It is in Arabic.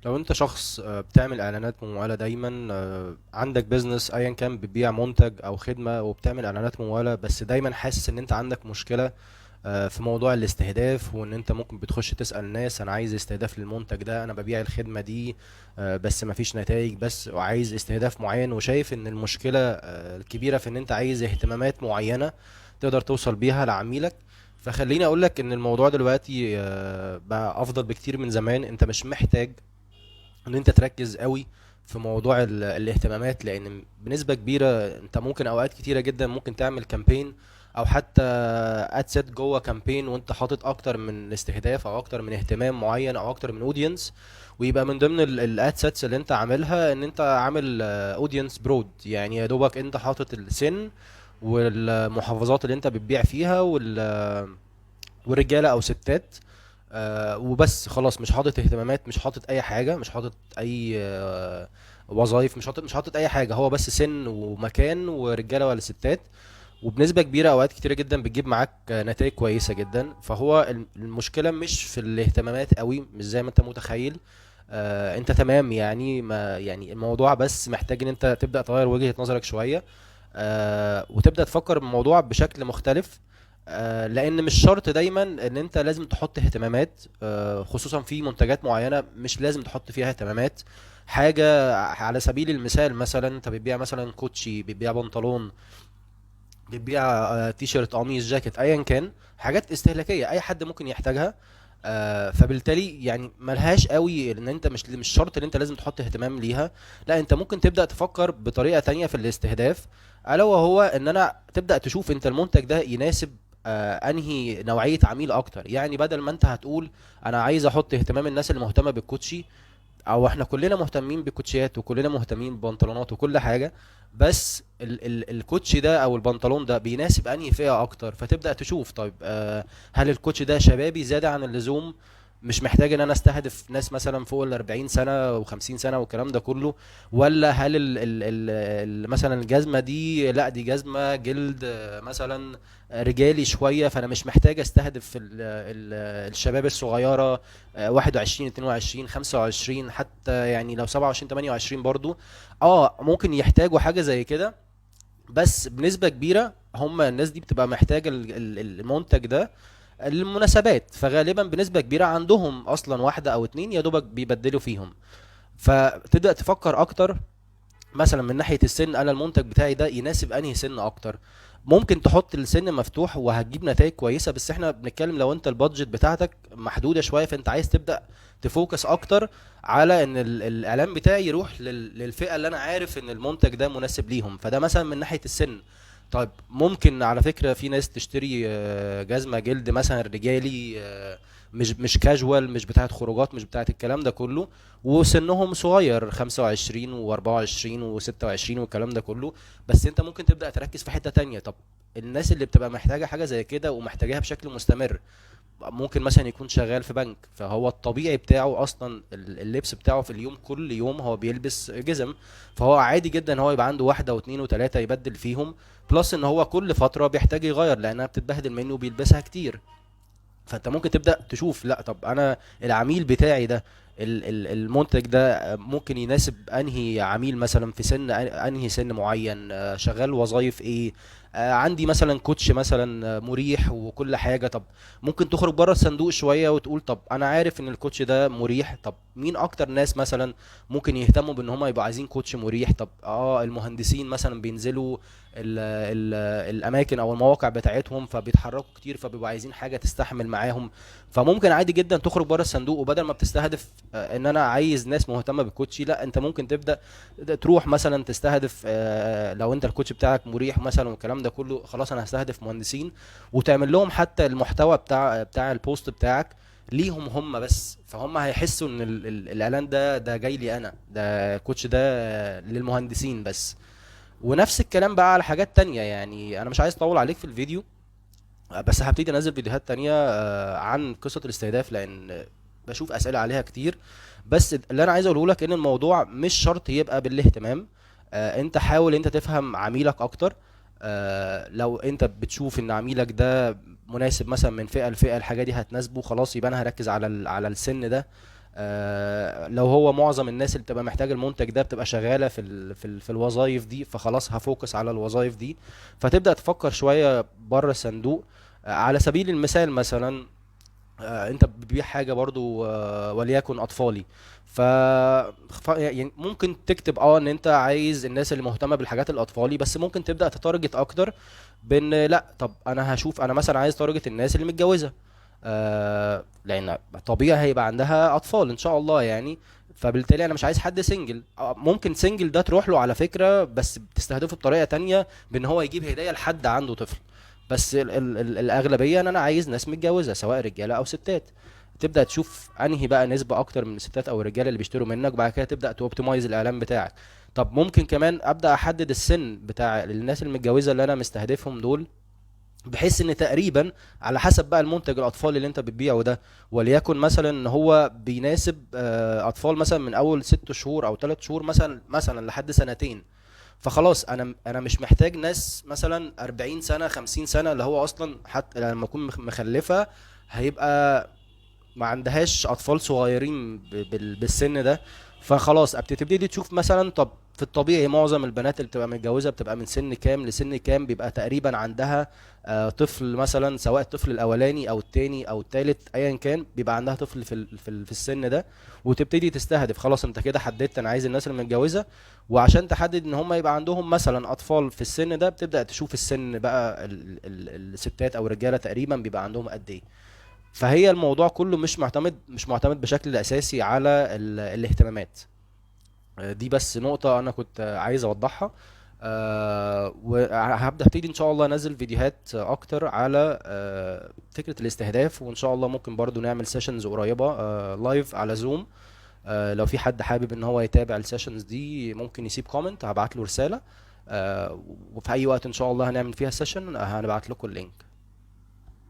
لو انت شخص بتعمل اعلانات ممولة دايما، عندك بيزنس ايا كان بتبيع منتج او خدمة وبتعمل اعلانات ممولة، بس دايما حاسس ان انت عندك مشكلة في موضوع الاستهداف، وان انت ممكن بتخش تسأل ناس انا عايز استهداف للمنتج ده، انا ببيع الخدمة دي بس مفيش نتائج، بس وعايز استهداف معين، وشايف ان المشكلة الكبيرة في ان انت عايز اهتمامات معينة تقدر توصل بيها لعميلك. فخليني اقولك ان الموضوع دلوقتي بقى افضل بكتير من زمان. انت مش محتاج ان انت تركز قوي في موضوع الاهتمامات، لان بنسبة كبيرة انت ممكن اوقات كتيرة جدا ممكن تعمل كامبين او حتى ادسيت جوه كامبين وانت حاطط اكتر من استهداف او اكتر من اهتمام معين او اكتر من اودينس، ويبقى من ضمن الادسيتس اللي انت عاملها ان انت عامل اودينس برود، يعني يا دوبك انت حاطط السن والمحافظات اللي انت بتبيع فيها والرجاله او ستات، وبس خلاص. مش حاطط اهتمامات، مش حاطط اي حاجه، مش حاطط اي وظايف، مش حاطط اي حاجه، هو بس سن ومكان ورجاله ولا ستات. وبنسبه كبيره اوقات كتيره جدا بتجيب معاك نتائج كويسه جدا. فهو المشكله مش في الاهتمامات قوي، مش زي ما انت متخيل. انت تمام يعني، ما يعني الموضوع بس محتاج ان انت تبدا تغير وجهه نظرك شويه، وتبدا تفكر الموضوع بشكل مختلف. لان مش شرط دايما ان انت لازم تحط اهتمامات، خصوصا في منتجات معينه مش لازم تحط فيها اهتمامات. حاجه على سبيل المثال، مثلا انت بتبيع مثلا كوتشي، بتبيع بنطلون، بتبيع تي شيرت، قميص، جاكيت، ايا كان، حاجات استهلاكيه اي حد ممكن يحتاجها. فبالتالي يعني ملهاش قوي ان انت مش شرط ان انت لازم تحط اهتمام ليها. لا، انت ممكن تبدا تفكر بطريقه تانية في الاستهداف، الا وهو ان انا تبدا تشوف انت المنتج ده يناسب انهي نوعيه عميل اكتر. يعني بدل ما انت هتقول انا عايز احط اهتمام الناس اللي مهتمه بالكوتشي، او احنا كلنا مهتمين بالكوتشيات وكلنا مهتمين ببنطلونات وكل حاجه، بس ال الكوتشي ده او البنطلون ده بيناسب انهي فئه اكتر. فتبدا تشوف طيب، هل الكوتشي ده شبابي زياده عن اللزوم، مش محتاج ان انا استهدف ناس مثلا فوق ال 40 سنه و50 سنه والكلام ده كله، ولا هل مثلا الجزمه دي، لا دي جزمه جلد مثلا رجالي شويه، فانا مش محتاج استهدف الشباب الصغيره 21 22 25، حتى يعني لو 27 28 برضو ممكن يحتاجوا حاجة زي كده. بس بنسبة كبيرة هم الناس دي بتبقى محتاجة المنتج ده للمناسبات، فغالبا بنسبة كبيرة عندهم اصلا واحدة او اتنين يا دوبك بيبدلوا فيهم. فتبدأ تفكر اكتر مثلا من ناحية السن، انا المنتج بتاعي ده يناسب انهي سن اكتر. ممكن تحط السن مفتوح وهتجيب نتائج كويسة، بس احنا بنتكلم لو انت البادجت بتاعتك محدودة شوية، فانت عايز تبدأ تفوكس اكتر على ان الاعلان بتاعي يروح للفئة اللي انا عارف ان المنتج ده مناسب ليهم. فده مثلا من ناحية السن. طيب ممكن على فكرة في ناس تشتري جزمة جلد مثلا رجالي، مش كاجوال، مش بتاعت خروجات، مش بتاعت الكلام ده كله، وسنهم صغير 25 و24 و26 والكلام ده كله. بس انت ممكن تبدأ تركز في حتة تانية. طب الناس اللي بتبقى محتاجة حاجة زي كده ومحتاجاها بشكل مستمر، ممكن مثلا يكون شغال في بنك، فهو الطبيعي بتاعه اصلا اللبس بتاعه في اليوم كل يوم هو بيلبس جزم، فهو عادي جدا ان هو يبقى عنده واحدة واثنين وثلاثة يبدل فيهم، بلس ان هو كل فترة بيحتاج يغير لانها بتتبهدل منه وبيلبسها كتير. فانت ممكن تبدا تشوف، لا طب انا العميل بتاعي ده، المنتج ده ممكن يناسب انهي عميل مثلا في سن انهي سن معين، شغال وظايف ايه، عندي مثلا كوتش مثلا مريح وكل حاجه. طب ممكن تخرج بره الصندوق شويه وتقول طب انا عارف ان الكوتش ده مريح، طب مين اكتر ناس مثلا ممكن يهتموا بان هم يبقوا عايزين كوتش مريح؟ طب المهندسين مثلا بينزلوا ال ال الاماكن او المواقع بتاعتهم فبيتحركوا كتير، فبيبقوا عايزين حاجه تستحمل معاهم. فممكن عادي جدا تخرج بره الصندوق، وبدل ما بتستهدف ان انا عايز ناس مهتمه بالكوتشي، لا انت ممكن تبدا تروح مثلا تستهدف، لو انت الكوتش بتاعك مريح مثلا والكلام ده كله، خلاص انا هستهدف مهندسين، وتعمل لهم حتى المحتوى بتاع البوست بتاعك ليهم هم بس، فهم هيحسوا ان الاعلان ده جاي لي انا، ده الكوتش ده للمهندسين بس. ونفس الكلام بقى على حاجات تانية. يعني انا مش عايز اطول عليك في الفيديو، بس هبتدي انزل فيديوهات تانية عن قصة الاستهداف، لان بشوف اسئلة عليها كتير. بس اللي انا عايز اقوله لك ان الموضوع مش شرط يبقى بالاهتمام. انت حاول انت تفهم عميلك اكتر. لو انت بتشوف ان عميلك ده مناسب مثلا من فئة لفئة، الحاجة دي هتناسبه، خلاص يبقى انا هركز على على السن ده. لو هو معظم الناس اللي بتبقى محتاجه المنتج ده بتبقى شغاله في الوظائف دي، فخلاص هفوكس على الوظائف دي. فتبدا تفكر شويه بره الصندوق. على سبيل المثال مثلا، انت بتبيع حاجه برضو وليكن اطفالي. ف... يعني ممكن تكتب ان انت عايز الناس اللي مهتمه بالحاجات الاطفالي، بس ممكن تبدا تتارجت اكتر. بان لا، طب انا هشوف، انا مثلا عايز تارجت الناس اللي متجوزه، لان طبيعي هيبقى عندها اطفال ان شاء الله يعني. فبالتالي انا مش عايز حد سنجل. ممكن سنجل ده تروح له على فكره، بس بتستهدفه بطريقه تانية، بان هو يجيب هديه لحد عنده طفل. بس ال الاغلبيه ان انا عايز ناس متجوزه سواء رجاله او ستات. تبدا تشوف انهي بقى نسبه اكتر من الستات او الرجاله اللي بيشتروا منك، وبعد كده تبدا توبتمايز الاعلان بتاعك. طب ممكن كمان ابدا احدد السن بتاع الناس المتجوزه اللي انا مستهدفهم دول، بحيث ان تقريبا على حسب بقى المنتج الاطفال اللي انت بتبيعه ده، وليكن مثلا ان هو بيناسب اطفال مثلا من اول 6 شهور او 3 شهور مثلا لحد سنتين. فخلاص انا مش محتاج ناس مثلا 40 سنه 50 سنه، اللي هو اصلا حتى لما اكون مخلفه هيبقى ما عندهاش اطفال صغيرين بالسن ده. فخلاص بتبتدي تشوف مثلا، طب في الطبيعي معظم البنات اللي بتبقى متجوزه بتبقى من سن كام لسن كام، بيبقى تقريبا عندها طفل مثلا، سواء الطفل الاولاني او التاني او التالت ايا كان، بيبقى عندها طفل في السن ده. وتبتدي تستهدف، خلاص انت كده حددت انا عايز الناس اللي متجوزه. وعشان تحدد ان هم يبقى عندهم مثلا اطفال في السن ده، بتبدا تشوف السن بقى الستات او الرجاله تقريبا بيبقى عندهم قد ايه. فهي الموضوع كله مش معتمد بشكل اساسي على الاهتمامات. دي بس نقطة انا كنت عايز اوضحها. وهبتدي ان شاء الله انزل فيديوهات اكتر على فكرة الاستهداف، وان شاء الله ممكن برضو نعمل سيشنز قريبة لايف على زوم. لو في حد حابب ان هو يتابع السيشنز دي، ممكن يسيب كومنت هبعت له رسالة. وفي اي وقت ان شاء الله هنعمل فيها سيشن هنبعت لكم اللينك.